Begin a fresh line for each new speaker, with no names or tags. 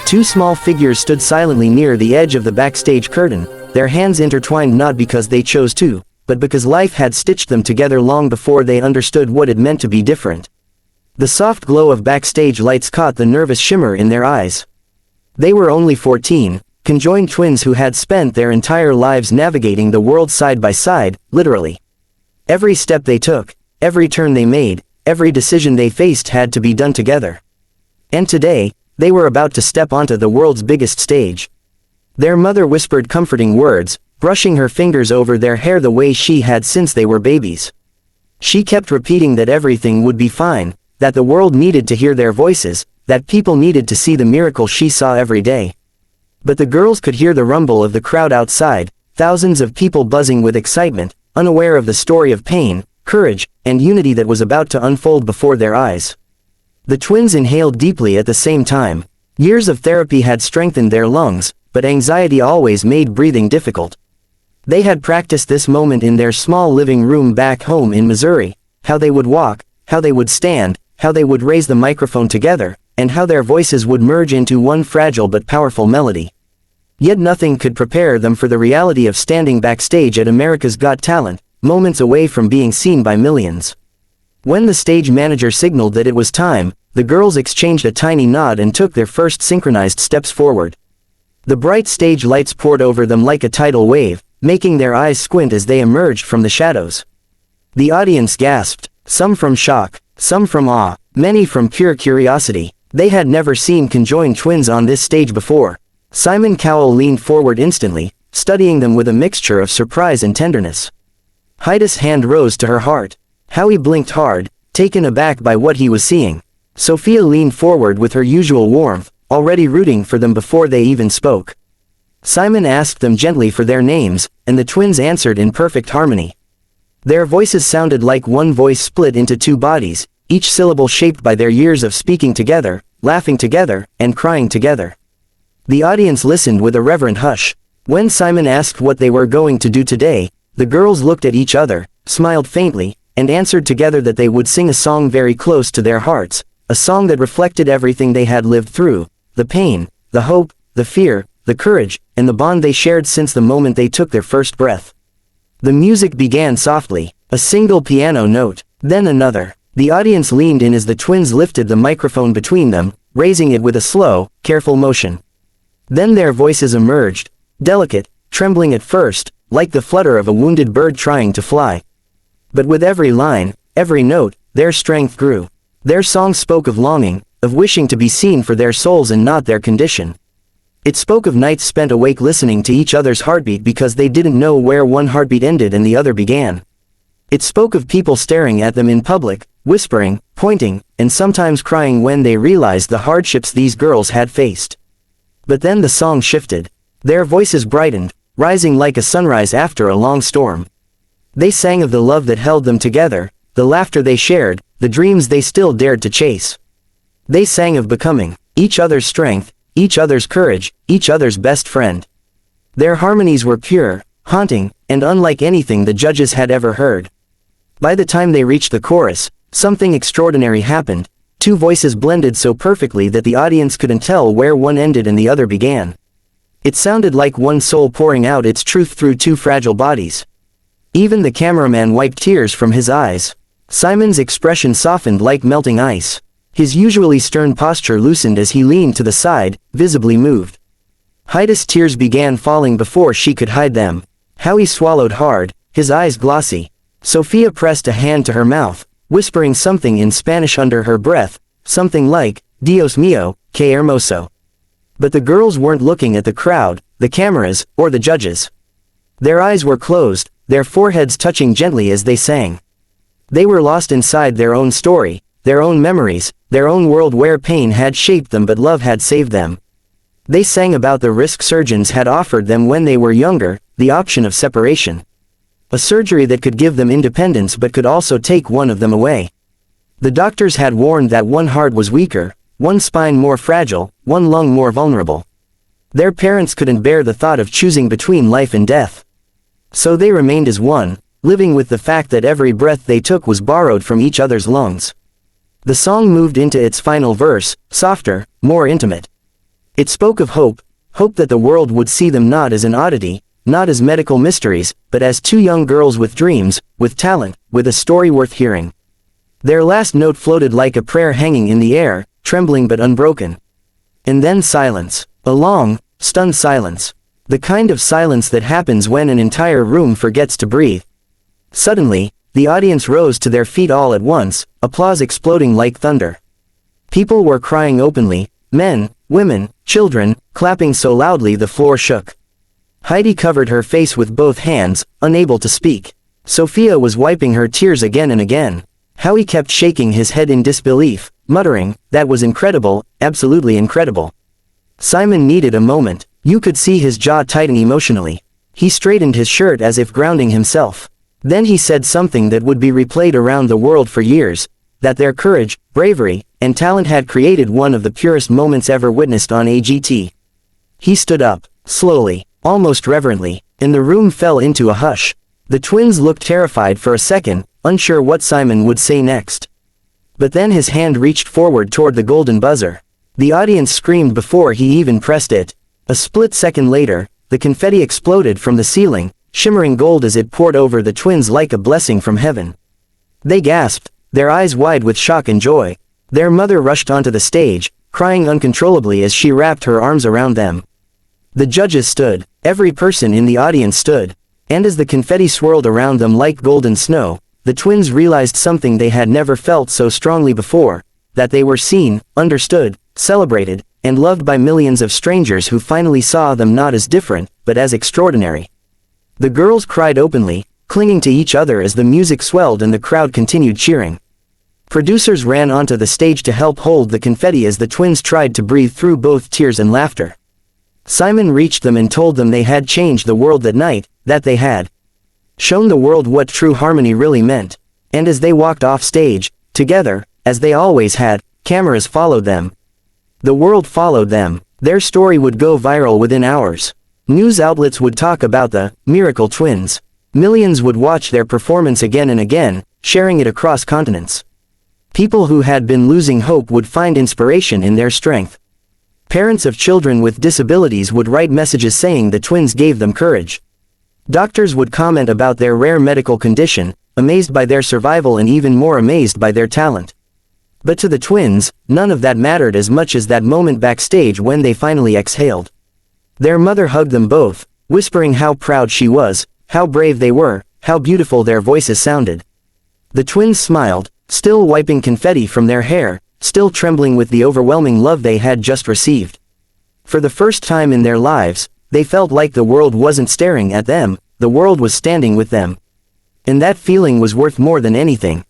Two small figures stood silently near the edge of the backstage curtain, their hands intertwined not because they chose to, but because life had stitched them together long before they understood what it meant to be different. The soft glow of backstage lights caught the nervous shimmer in their eyes. They were only 14, conjoined twins who had spent their entire lives navigating the world side by side, literally. Every step they took, every turn they made, every decision they faced had to be done together. And today, they were about to step onto the world's biggest stage. Their mother whispered comforting words, brushing her fingers over their hair the way she had since they were babies. She kept repeating that everything would be fine, that the world needed to hear their voices, that people needed to see the miracle she saw every day. But the girls could hear the rumble of the crowd outside, thousands of people buzzing with excitement, unaware of the story of pain, courage, and unity that was about to unfold before their eyes. The twins inhaled deeply at the same time. Years of therapy had strengthened their lungs, but anxiety always made breathing difficult. They had practiced this moment in their small living room back home in Missouri, how they would walk, how they would stand, how they would raise the microphone together, and how their voices would merge into one fragile but powerful melody. Yet nothing could prepare them for the reality of standing backstage at America's Got Talent, moments away from being seen by millions. When the stage manager signaled that it was time, the girls exchanged a tiny nod and took their first synchronized steps forward. The bright stage lights poured over them like a tidal wave, making their eyes squint as they emerged from the shadows. The audience gasped, some from shock, some from awe, many from pure curiosity. They had never seen conjoined twins on this stage before. Simon Cowell leaned forward instantly, studying them with a mixture of surprise and tenderness. Heidi's hand rose to her heart. Howie blinked hard, taken aback by what he was seeing. Sophia leaned forward with her usual warmth, already rooting for them before they even spoke. Simon asked them gently for their names, and the twins answered in perfect harmony. Their voices sounded like one voice split into two bodies, each syllable shaped by their years of speaking together, laughing together, and crying together. The audience listened with a reverent hush. When Simon asked what they were going to do today, the girls looked at each other, smiled faintly, and answered together that they would sing a song very close to their hearts, a song that reflected everything they had lived through, the pain, the hope, the fear, the courage, and the bond they shared since the moment they took their first breath. The music began softly, a single piano note, then another. The audience leaned in as the twins lifted the microphone between them, raising it with a slow, careful motion. Then their voices emerged, delicate, trembling at first, like the flutter of a wounded bird trying to fly. But with every line, every note, their strength grew. Their song spoke of longing, of wishing to be seen for their souls and not their condition. It spoke of nights spent awake listening to each other's heartbeat because they didn't know where one heartbeat ended and the other began. It spoke of people staring at them in public, whispering, pointing, and sometimes crying when they realized the hardships these girls had faced. But then the song shifted. Their voices brightened, rising like a sunrise after a long storm. They sang of the love that held them together, the laughter they shared, the dreams they still dared to chase. They sang of becoming each other's strength, each other's courage, each other's best friend. Their harmonies were pure, haunting, and unlike anything the judges had ever heard. By the time they reached the chorus, something extraordinary happened. Two voices blended so perfectly that the audience couldn't tell where one ended and the other began. It sounded like one soul pouring out its truth through two fragile bodies. Even the cameraman wiped tears from his eyes. Simon's expression softened like melting ice. His usually stern posture loosened as he leaned to the side, visibly moved. Heidi's tears began falling before she could hide them. Howie swallowed hard, his eyes glossy. Sophia pressed a hand to her mouth, whispering something in Spanish under her breath, something like, Dios mío, qué hermoso. But the girls weren't looking at the crowd, the cameras, or the judges. Their eyes were closed, their foreheads touching gently as they sang. They were lost inside their own story, their own memories, their own world where pain had shaped them but love had saved them. They sang about the risk surgeons had offered them when they were younger, the option of separation. A surgery that could give them independence but could also take one of them away. The doctors had warned that one heart was weaker, one spine more fragile, one lung more vulnerable. Their parents couldn't bear the thought of choosing between life and death. So they remained as one, living with the fact that every breath they took was borrowed from each other's lungs. The song moved into its final verse, softer, more intimate. It spoke of hope, hope that the world would see them not as an oddity, not as medical mysteries, but as two young girls with dreams, with talent, with a story worth hearing. Their last note floated like a prayer hanging in the air, trembling but unbroken. And then silence. A long, stunned silence. The kind of silence that happens when an entire room forgets to breathe. Suddenly, the audience rose to their feet all at once, applause exploding like thunder. People were crying openly, men, women, children, clapping so loudly the floor shook. Heidi covered her face with both hands, unable to speak. Sophia was wiping her tears again and again. Howie kept shaking his head in disbelief, muttering, "That was incredible, absolutely incredible." Simon needed a moment. You could see his jaw tighten emotionally. He straightened his shirt as if grounding himself. Then he said something that would be replayed around the world for years, that their courage, bravery, and talent had created one of the purest moments ever witnessed on AGT. He stood up, slowly, almost reverently, and the room fell into a hush. The twins looked terrified for a second, unsure what Simon would say next. But then his hand reached forward toward the golden buzzer. The audience screamed before he even pressed it. A split second later, the confetti exploded from the ceiling, shimmering gold as it poured over the twins like a blessing from heaven. They gasped, their eyes wide with shock and joy. Their mother rushed onto the stage, crying uncontrollably as she wrapped her arms around them. The judges stood, every person in the audience stood, and as the confetti swirled around them like golden snow, the twins realized something they had never felt so strongly before, that they were seen, understood, celebrated, and loved by millions of strangers who finally saw them not as different, but as extraordinary. The girls cried openly, clinging to each other as the music swelled and the crowd continued cheering. Producers ran onto the stage to help hold the confetti as the twins tried to breathe through both tears and laughter. Simon reached them and told them they had changed the world that night, that they had shown the world what true harmony really meant. And as they walked off stage, together, as they always had, cameras followed them. The world followed them. Their story would go viral within hours. News outlets would talk about the miracle twins. Millions would watch their performance again and again, sharing it across continents. People who had been losing hope would find inspiration in their strength. Parents of children with disabilities would write messages saying the twins gave them courage. Doctors would comment about their rare medical condition, amazed by their survival and even more amazed by their talent. But to the twins, none of that mattered as much as that moment backstage when they finally exhaled. Their mother hugged them both, whispering how proud she was, how brave they were, how beautiful their voices sounded. The twins smiled, still wiping confetti from their hair, still trembling with the overwhelming love they had just received. For the first time in their lives, they felt like the world wasn't staring at them, the world was standing with them. And that feeling was worth more than anything.